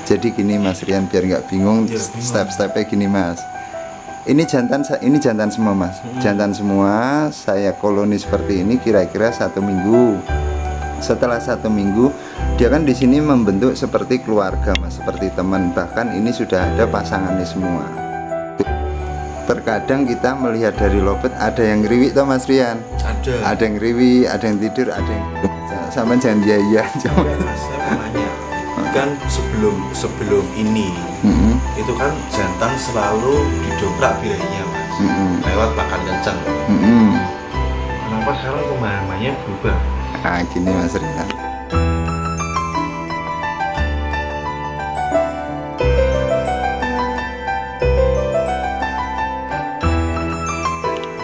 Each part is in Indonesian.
Jadi gini Mas Rian, biar nggak bingung, step-stepnya gini Mas. Ini jantan semua Mas. Jantan semua, saya koloni seperti ini kira-kira 1 minggu. Setelah 1 minggu, dia kan di sini membentuk seperti keluarga Mas, seperti teman. Bahkan ini sudah ada pasangannya semua. Terkadang kita melihat dari lobet ada yang ngeriwi toh Mas Rian. Ada yang ngeriwi, ada yang tidur, ada yang sama jangan iya Mas, saya mau nanya, kan sebelum ini itu kan jantan selalu didongkrak birahinya Mas, lewat makan kencang. Kenapa sekarang pemahamannya berubah? Nah gini Mas Rian,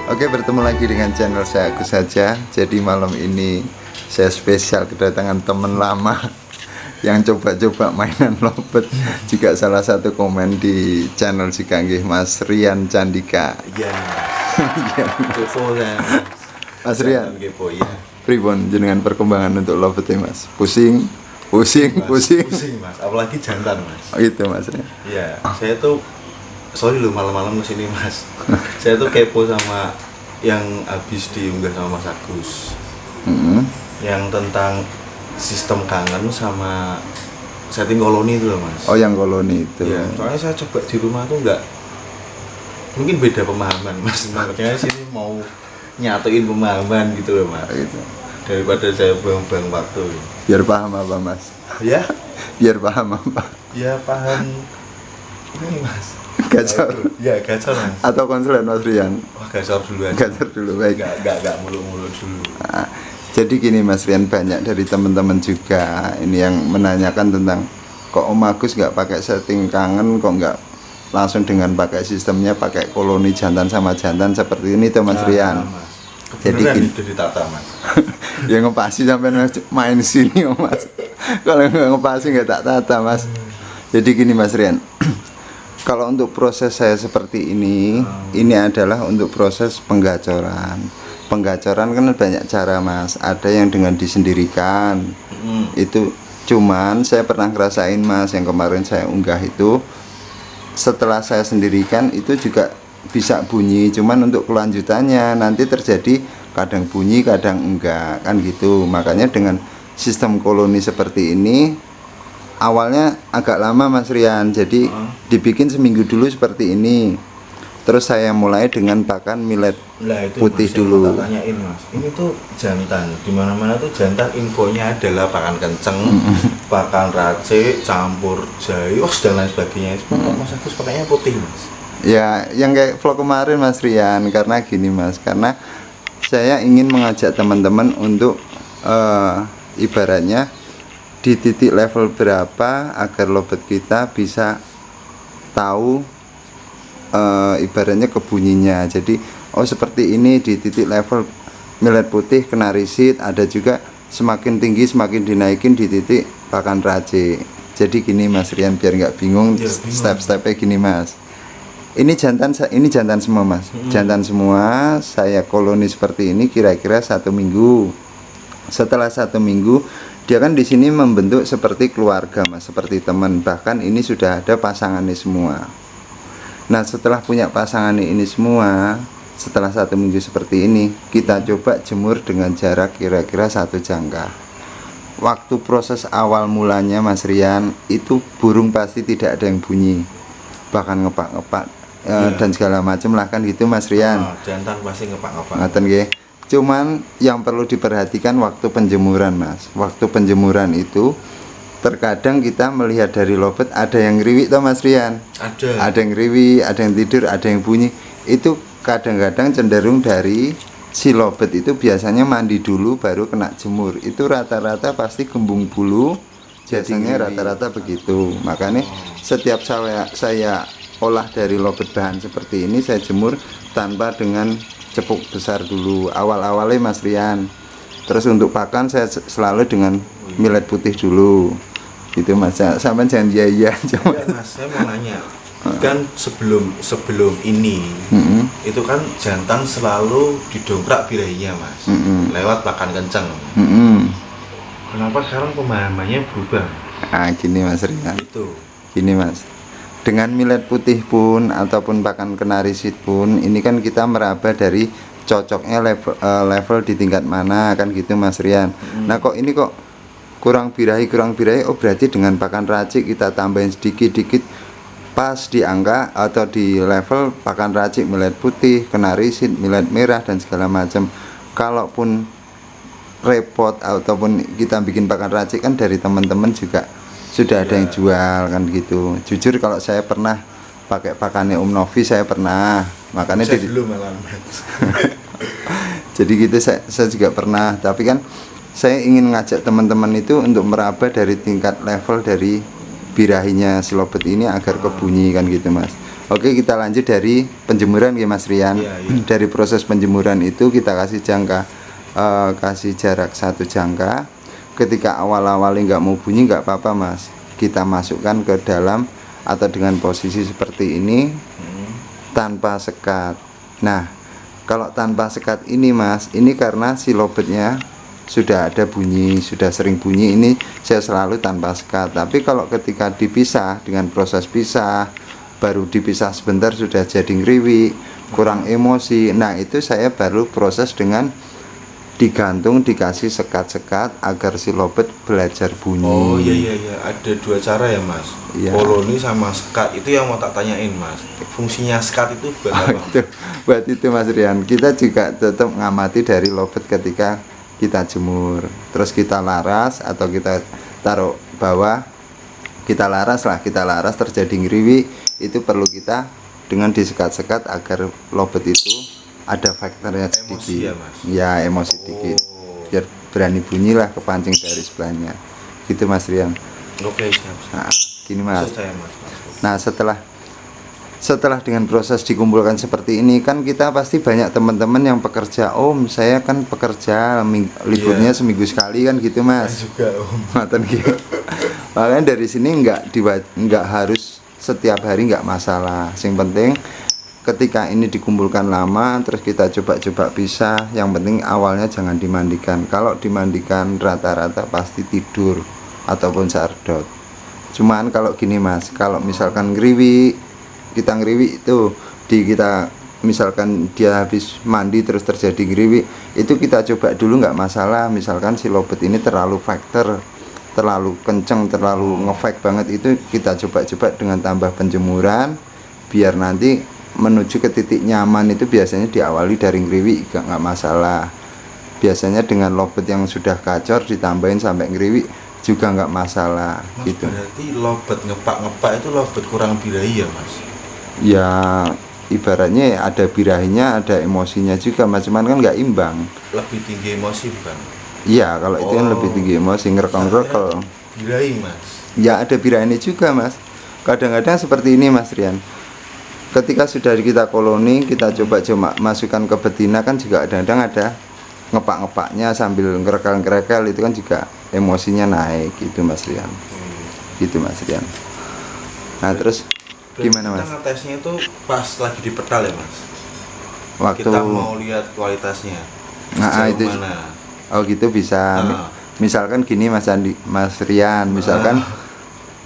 oke, bertemu lagi dengan channel saya Agus saja. Jadi malam ini saya spesial kedatangan teman lama yang coba-coba mainan lobet. Juga salah satu komen di channel jika nggih Mas Rian Candika. Iya kepo ya Mas Rian, kepo ya. pribon jenengan perkembangan untuk lobet ya Mas? Pusing Mas, apalagi jantan Mas. Oh, itu Mas Rian. Iya, saya tuh sorry loh malam-malam kesini Mas. Saya tuh kepo sama yang habis diunggah sama Mas Agus. Yang tentang sistem kangen sama setting koloni itu loh Mas. Oh yang koloni itu. Iya, soalnya saya coba di rumah tuh mungkin beda pemahaman Mas. Makanya sini mau nyatuin pemahaman gitu loh Mas. Gitu. Daripada saya buang-buang waktu. Biar paham apa Mas? Ya? Biar paham apa? Ya paham ini Mas. Gacor. Ya gacor Mas. Atau konsulen Mas Rian? Wah gacor dulu aja. Gacor dulu, baik. Gak mulu-mulu dulu. Nah, jadi gini Mas Rian, banyak dari teman-teman juga ini yang menanyakan tentang kok Om Agus nggak pakai setting kangen, kok nggak langsung dengan pakai sistemnya, pakai koloni jantan sama jantan seperti ini tuh Mas Rian. Mas. Jadi gini, udah ditata Mas. ya ngepasi sampai main sini oh Mas. Kalau nggak ngepasi nggak tak tata Mas. Jadi gini Mas Rian, kalau untuk proses saya seperti ini adalah untuk proses penggacoran. Penggacoran kan banyak cara Mas. Ada yang dengan disendirikan. Itu cuman saya pernah ngerasain Mas, yang kemarin saya unggah itu. Setelah saya sendirikan itu juga bisa bunyi. Cuman untuk kelanjutannya nanti terjadi kadang bunyi, kadang enggak, kan gitu. Makanya dengan sistem koloni seperti ini awalnya agak lama Mas Rian. Jadi dibikin seminggu dulu seperti ini. Terus saya mulai dengan pakan millet putih Mas, dulu. yang tanyain Mas, ini tuh jantan, dimana-mana tuh jantan infonya adalah pakan kenceng, pakan race, campur jahe, dan lain sebagainya. Mas Agus pakainya putih Mas. Ya, yang kayak vlog kemarin Mas Rian, karena gini Mas, karena saya ingin mengajak teman-teman untuk ibaratnya di titik level berapa agar lobet kita bisa tahu ibaratnya kebunyinya. Jadi seperti ini di titik level millet putih kena risit, ada juga semakin tinggi semakin dinaikin di titik pakan race. Jadi gini Mas Rian, biar nggak bingung, step-stepnya gini Mas. Ini jantan semua Mas. Jantan semua, saya koloni seperti ini kira-kira 1 minggu. Setelah 1 minggu, dia kan di sini membentuk seperti keluarga Mas, seperti teman. Bahkan ini sudah ada pasangannya semua. Nah setelah punya pasangan ini semua, setelah 1 minggu seperti ini, kita coba jemur dengan jarak kira-kira 1 jangka. Waktu proses awal mulanya Mas Rian, itu burung pasti tidak ada yang bunyi, bahkan ngepak-ngepak dan segala macam lah kan gitu Mas Rian. Jantan pasti ngepak-ngepak. Ngaten nggih. Cuman yang perlu diperhatikan waktu penjemuran Mas. Waktu penjemuran itu terkadang kita melihat dari lobet ada yang ngeriwi toh Mas Rian. Ada yang ngeriwi, ada yang tidur, ada yang bunyi. Itu kadang-kadang cenderung dari si lobet itu biasanya mandi dulu baru kena jemur. Itu rata-rata pasti gembung bulu. Biasanya rata-rata begitu. Makanya setiap saya olah dari lobet bahan seperti ini, saya jemur tanpa dengan cepuk besar dulu awal-awalnya Mas Rian. Terus untuk pakan saya selalu dengan millet putih dulu. Gitu Mas, sampai jangan iya cuma Mas, saya mau nanya, kan sebelum ini itu kan jantan selalu didongkrak birahinya Mas, lewat pakan kenceng. Kenapa sekarang pemahamannya berubah? Nah gini Mas Rian, itu Gini mas, dengan millet putih pun ataupun pakan kenari seed pun, ini kan kita meraba dari cocoknya level di tingkat mana kan gitu mas Rian. Nah kok ini kok kurang birahi, oh berarti dengan pakan racik kita tambahin sedikit-dikit pas di angka atau di level pakan racik millet putih, kenari seed, millet merah dan segala macam. Kalaupun repot ataupun kita bikin pakan racik kan dari teman-teman juga sudah ada yang jual kan gitu. Jujur kalau saya pernah pakai pakannya Om Novi, saya pernah, makanya saya dulu malam. jadi gitu saya juga pernah, tapi kan saya ingin ngajak teman-teman itu untuk meraba dari tingkat level dari birahinya si lobet ini agar kebunyi kan gitu mas. Oke, kita lanjut dari penjemuran ya mas Rian. Dari proses penjemuran itu kita kasih jangka, kasih jarak 1 jangka. Ketika awal-awal nggak mau bunyi nggak apa-apa mas, kita masukkan ke dalam atau dengan posisi seperti ini tanpa sekat. Nah kalau tanpa sekat ini mas, ini karena si lobetnya sudah ada bunyi, sudah sering bunyi, ini saya selalu tanpa sekat. Tapi kalau ketika dipisah dengan proses pisah, baru dipisah sebentar sudah jadi ngriwi, kurang emosi, nah itu saya baru proses dengan digantung, dikasih sekat-sekat agar si lobet belajar bunyi. Oh iya, ada 2 cara ya mas. Koloni sama sekat, itu yang mau tak tanyain mas. Fungsinya sekat itu buat apa? Buat itu mas Rian, kita juga tetap ngamati dari lobet ketika kita jemur, terus kita laras atau kita taruh bawah, kita laras terjadi ngriwi, itu perlu kita dengan disekat-sekat agar lobet itu ada faktornya sedikit, emosi ya, mas? Ya emosi sedikit, biar berani bunyi lah kepancing dari sebelahnya, gitu mas Rian. Oke siap. Nah gini mas, mas. Nah setelah dengan proses dikumpulkan seperti ini kan kita pasti banyak teman-teman yang pekerja. Om saya kan pekerja liburnya seminggu sekali kan gitu mas. Saya juga om. Makanya dari sini nggak harus setiap hari, nggak masalah. Yang penting ketika ini dikumpulkan lama terus kita coba-coba pisah, yang penting awalnya jangan dimandikan. Kalau dimandikan rata-rata pasti tidur ataupun sardot. Cuman kalau gini mas, kalau misalkan kita ngriwi itu kita misalkan dia habis mandi terus terjadi ngriwi, itu kita coba dulu nggak masalah. Misalkan si lobet ini terlalu faktor, terlalu kenceng, terlalu ngefek banget, itu kita coba-coba dengan tambah penjemuran biar nanti menuju ke titik nyaman. Itu biasanya diawali dari ngriwi, nggak masalah. Biasanya dengan lobet yang sudah kacor ditambahin sampai ngriwi juga nggak masalah. Mas, gitu. Berarti lobet ngepak itu lobet kurang birahi ya mas? Ya ibaratnya ada birahinya, ada emosinya juga mas, cuman kan nggak imbang. Lebih tinggi emosi bukan? Iya kalau itu kan lebih tinggi emosi, ngerekong-ngerekong. Birahi mas? Ya ada birahinya juga mas. Kadang-kadang seperti ini mas Rian, ketika sudah kita koloni, kita coba masukkan ke betina kan juga kadang-kadang ada ngepak-ngepaknya sambil ngerekel-ngerekel, itu kan juga emosinya naik gitu mas Rian. Gitu mas Rian. Nah terus gimana mas? Kita ngetesnya itu pas lagi di pedal ya mas? Waktu kita mau lihat kualitasnya. Nah itu mana? Oh gitu bisa. Misalkan gini mas Rian, misalkan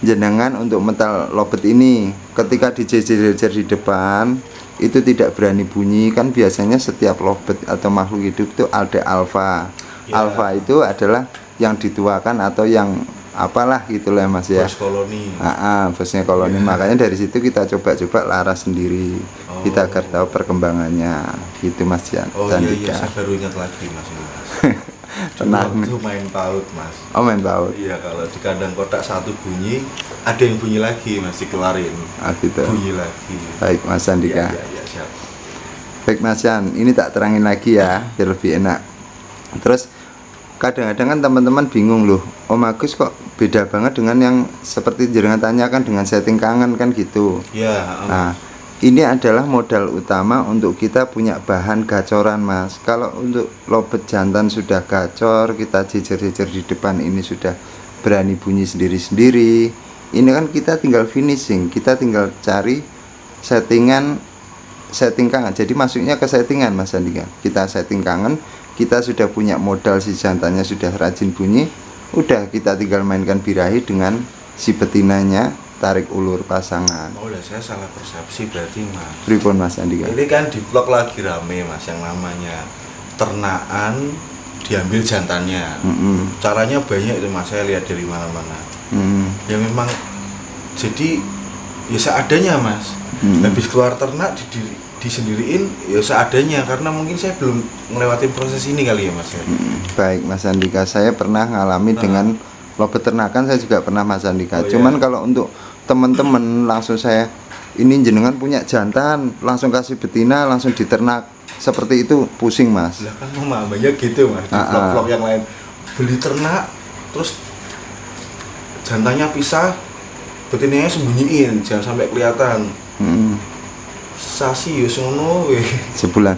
jenengan untuk metal lobet ini ketika dijejer-jejer di depan itu tidak berani bunyi, kan biasanya setiap lobet atau makhluk hidup itu ada alfa. Alfa itu adalah yang dituakan atau yang apalah gitulah mas ya, bos koloni. Bosnya koloni. Makanya dari situ kita coba-coba laras sendiri, kita agar tahu perkembangannya gitu mas ya. Iya, saya baru ingat lagi mas. Tenang. Itu main paut mas. Oh main paut. Iya, kalau di kandang kotak satu bunyi, ada yang bunyi lagi mas, dikelarin. Gitu. Bunyi lagi. Baik mas Andika. Iya, siap. Baik mas Yan, ini tak terangin lagi ya biar lebih enak. Terus kadang-kadang kan teman-teman bingung loh, Om Agus kok beda banget dengan yang seperti jenengan tanyakan dengan setting kangen kan gitu. Iya. Nah ini adalah modal utama untuk kita punya bahan gacoran mas. Kalau untuk lobet jantan sudah gacor, kita jejer-jejer di depan ini sudah berani bunyi sendiri-sendiri, ini kan kita tinggal finishing, kita tinggal cari setting kangen. Jadi masuknya ke settingan mas Andika, kita setting kangen, kita sudah punya modal, si jantannya sudah rajin bunyi, udah kita tinggal mainkan birahi dengan si betinanya tarik ulur pasangan. Oh lah, saya salah persepsi berarti mas. Pripun Mas Andika? Ini kan di vlog lagi rame mas, yang namanya ternaan diambil jantannya. Caranya banyak itu mas, saya lihat dari mana-mana. Ya memang jadi ya seadanya mas. Habis keluar ternak disendiriin ya seadanya, karena mungkin saya belum ngelewatin proses ini kali ya mas ya. Baik Mas Andika, saya pernah ngalami dengan lo peternakan, saya juga pernah Mas Andika. Oh, Cuman iya. kalau untuk teman-teman langsung saya ini jenengan punya jantan langsung kasih betina langsung diternak seperti itu pusing Mas. Lah kan mamanya gitu mas, di vlog-vlog yang lain beli ternak terus jantannya pisah, betinanya sembunyiin jangan sampai kelihatan. Sasi yus ngono weh. Sebulan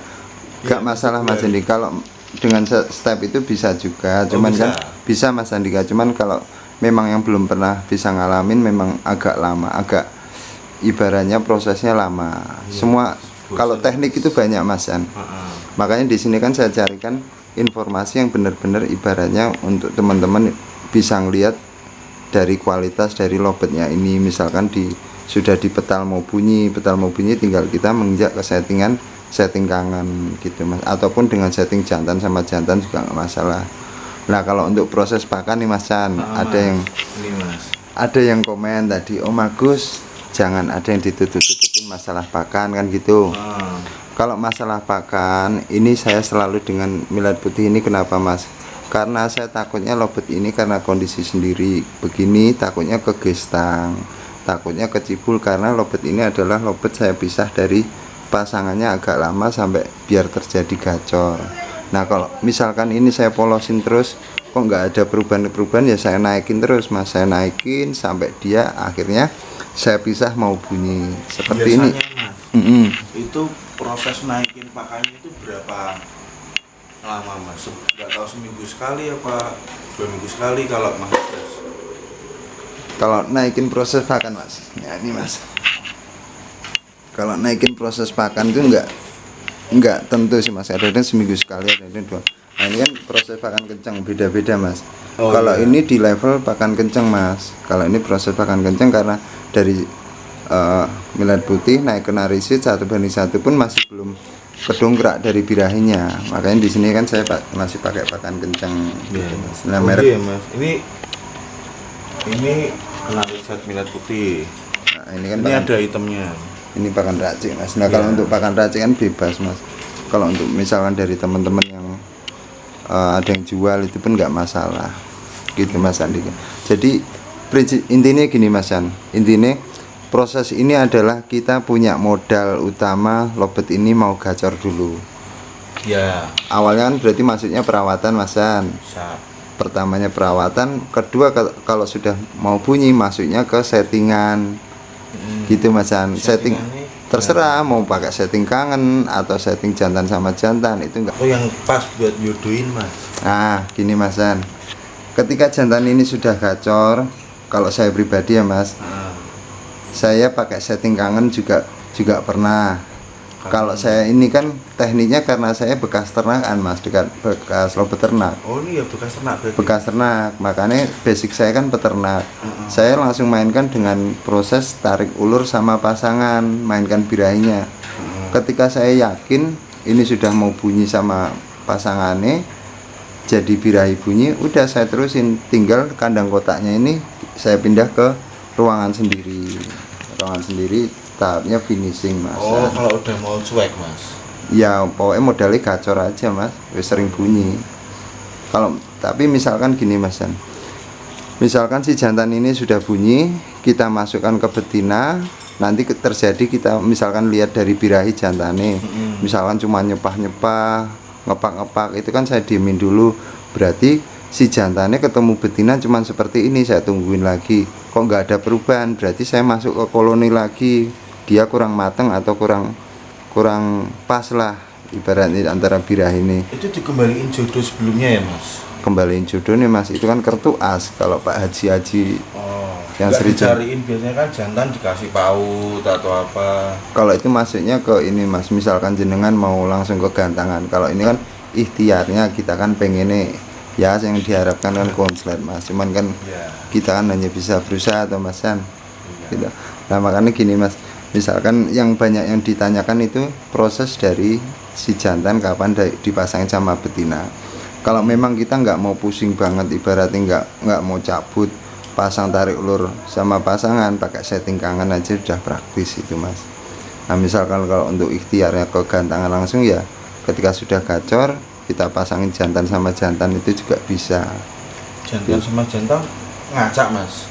gak Iya, masalah Mas sebulan. Andi, kalau dengan step itu bisa juga. Cuman bisa. kan bisa Mas Andika, cuman kalau memang yang belum pernah bisa ngalamin memang agak lama, agak ibaratnya prosesnya lama. Semua kalau teknik itu banyak Mas An. Makanya di sini kan saya carikan informasi yang benar-benar ibaratnya untuk teman-teman bisa ngelihat dari kualitas dari lobetnya ini. Misalkan sudah di petal mau bunyi tinggal kita menginjak ke setting kangen gitu Mas, ataupun dengan setting jantan sama jantan juga nggak masalah. Nah kalau untuk proses pakan nih Mas Chan, ada yang komen tadi, Om Agus jangan ada yang ditutup-tutupin masalah pakan kan gitu. Kalau masalah pakan ini saya selalu dengan millet putih ini, kenapa Mas? Karena saya takutnya lobet ini karena kondisi sendiri begini, takutnya ke gestang, takutnya kecibul, karena lobet ini adalah lobet saya pisah dari pasangannya agak lama sampai biar terjadi gacor. Nah kalau misalkan ini saya polosin terus kok nggak ada perubahan-perubahan, ya saya naikin terus Mas, saya naikin sampai dia akhirnya saya pisah mau bunyi seperti biasanya, ini mas, itu proses naikin pakannya itu berapa lama mas? Nggak tahu seminggu sekali apa 2 minggu sekali kalau mas? Kalau naikin proses pakan Mas, ya ini Mas, kalau naikin proses pakan itu enggak tentu sih Mas, ada yang seminggu sekali, ada yang 2. Nah ini kan proses pakan kencang beda-beda Mas. Kalau iya. ini di level pakan kencang Mas, kalau ini proses pakan kencang karena dari millet putih naik ke narisit 1:1 pun masih belum kedongkrak dari birahinya, makanya di sini kan saya masih pakai pakan kencang gitu Mas. Nah merek Iya mas, ini kena riset millet putih. nah, ini kan Ini pakan, ada itemnya. ini pakan racik Mas. Nah kalau untuk pakan racik kan bebas Mas. Kalau untuk misalkan dari teman-teman yang ada yang jual itu pun nggak masalah gitu Mas Andika. Jadi prinsip intinya gini Mas An, intinya proses ini adalah kita punya modal utama lobet ini mau gacor dulu. Ya, Awalnya kan berarti maksudnya perawatan Mas An. bisa. Pertamanya perawatan, kedua kalau sudah mau bunyi masuknya ke settingan gitu Mas An. Setting Settingannya terserah mau pakai setting kangen atau setting jantan sama jantan, itu enggak. Oh yang pas buat jodohin mas. Nah gini Mas An, ketika jantan ini sudah gacor, kalau saya pribadi ya Mas, saya pakai setting kangen juga pernah. Kalau saya ini kan tekniknya karena saya bekas ternakan Mas, bekas lobet ternak. Oh ini ya bekas ternak berarti. Bekas ternak, makanya basic saya kan peternak. Saya langsung mainkan dengan proses tarik ulur sama pasangan, mainkan birahinya. Ketika saya yakin ini sudah mau bunyi sama pasangannya, jadi birahi bunyi, udah saya terusin, tinggal kandang kotaknya ini saya pindah ke ruangan sendiri. Ruangan sendiri tahapnya finishing Mas. Oh kalau udah mau cuek mas. Ya pokoknya modalnya gacor aja Mas, wis sering bunyi. Kalau tapi misalkan gini Mas San, misalkan si jantan ini sudah bunyi, kita masukkan ke betina, nanti terjadi kita misalkan lihat dari birahi jantane, misalkan cuma nyepah-nyepah, ngepak-ngepak, itu kan saya diemin dulu, berarti si jantannya ketemu betina cuma seperti ini, saya tungguin lagi, kok nggak ada perubahan, berarti saya masuk ke koloni lagi, dia kurang mateng atau kurang pas lah ibaratnya antara birah ini. Itu dikembaliin jodoh sebelumnya ya mas? Kembaliin jodoh nih Mas, itu kan kartu as kalau Pak Haji Oh yang nggak sering dicariin, biasanya kan jantan dikasih paut atau apa. kalau itu masuknya ke ini Mas, misalkan jenengan mau langsung ke gantangan, kalau ini kan ikhtiarnya kita kan pengennya ya yang diharapkan kan konslet Mas, cuman kan Ya. kita kan hanya bisa berusaha atau Mas San. Iya. gitu. Nah makanya gini mas, misalkan yang banyak yang ditanyakan itu proses dari si jantan kapan dipasangin sama betina. Kalau memang kita nggak mau pusing banget, ibaratnya nggak mau cabut, pasang tarik ulur sama pasangan, pakai setting kangen aja udah praktis itu mas. Nah misalkan kalau untuk ikhtiarnya kegantangan langsung ya ketika sudah gacor kita pasangin jantan sama jantan itu juga bisa. Jantan sama jantan ngacak mas?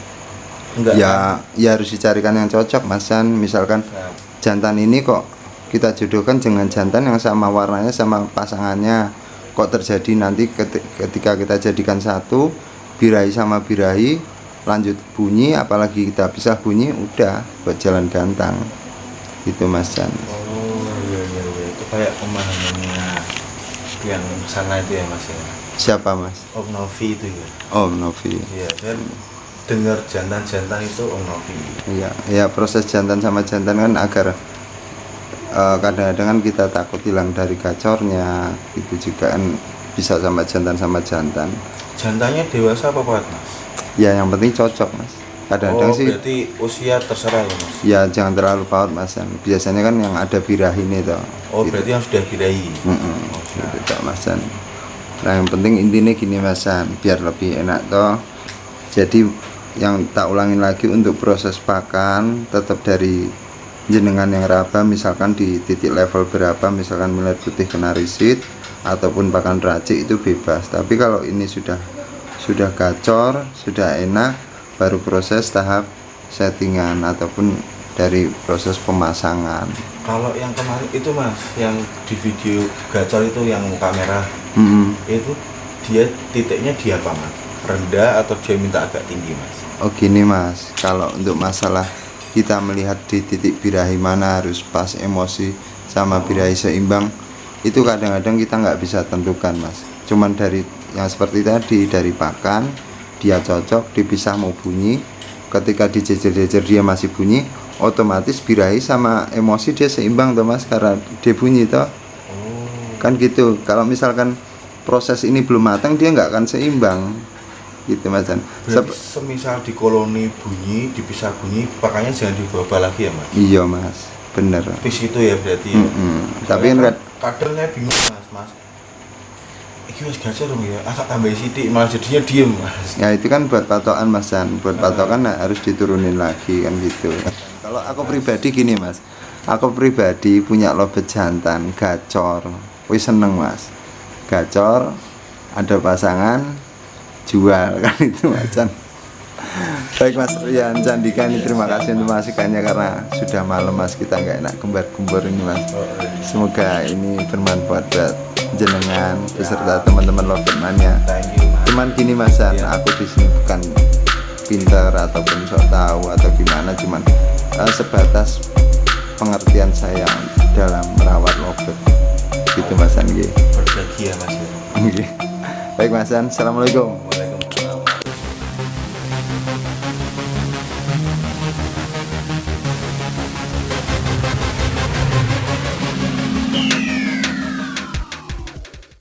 Enggak Ya, ya harus dicarikan yang cocok mas kan. Misalkan Nah, jantan ini kok kita jodohkan dengan jantan yang sama warnanya sama pasangannya, kok terjadi nanti ketika kita jadikan satu birahi sama birahi lanjut bunyi, apalagi kita pisah bunyi, udah buat jalan gantang gitu mas Jan. oh iya itu kayak pemahamannya yang sana itu ya mas ya. Siapa mas? Om Novi itu ya. Om Novi. Iya kan dengar jantan-jantan itu Om Novi. Iya, ya proses jantan sama jantan kan agar kadang-kadang kan kita takut hilang dari gacornya, itu juga kan bisa sama jantan. Jantannya dewasa apa kuat mas? Ya yang penting cocok mas. Kadang-kadang sih berarti usia terserah ya mas? ya jangan terlalu paut mas. Biasanya kan yang ada birahi ini toh. Oh gitu. berarti yang sudah birahi. Gitu toh mas San. Nah yang penting intinya gini mas San, biar lebih enak toh. Jadi yang tak ulangin lagi untuk proses pakan tetap dari jenengan yang raba, misalkan di titik level berapa, misalkan millet putih kena risit ataupun pakan racik itu bebas. Tapi kalau ini sudah gacor, sudah enak, baru proses tahap settingan ataupun dari proses pemasangan. Kalau yang kemarin itu mas, yang di video gacor itu yang kamera itu dia titiknya di apa mas? Rendah atau dia minta agak tinggi mas? Oh gini mas, kalau untuk masalah kita melihat di titik birahi mana harus pas emosi sama birahi seimbang, itu kadang-kadang kita nggak bisa tentukan mas. Cuman dari yang seperti tadi, dari pakan dia cocok, dipisah mau bunyi, ketika dijejer-jejer dia masih bunyi, otomatis birahi sama emosi dia seimbang toh mas, karena dia bunyi toh. Kan gitu. Kalau misalkan proses ini belum matang dia nggak akan seimbang gitu mas. Berarti semisal di koloni bunyi, dipisah bunyi, pakannya jangan dibawa lagi ya mas? Iya mas, bener. Fix itu ya berarti ya? Tapi kan kadang saya bingung mas ini mas gacor dong ya, asal tambah sidik malah jadinya diem mas. ya itu kan buat patokan mas Jan, buat patokan harus diturunin lagi kan gitu. Kalau aku pribadi gini mas, aku pribadi punya lobet jantan gacor, wis seneng mas, gacor ada pasangan jual kan itu mas Jan. Baik mas Rian Candika, ini terima kasih untuk masukannya, karena sudah malam mas, kita nggak enak gembar-gembor ini mas. Semoga ini bermanfaat buat jenengan beserta teman-teman Lobet Mania. Cuman gini mas Jan, aku di sini bukan pintar ataupun sok tahu atau gimana, cuman sebatas pengertian saya dalam merawat lobet gitu mas Jan. Berbagi ya mas ya. Baik mas Jan, assalamualaikum.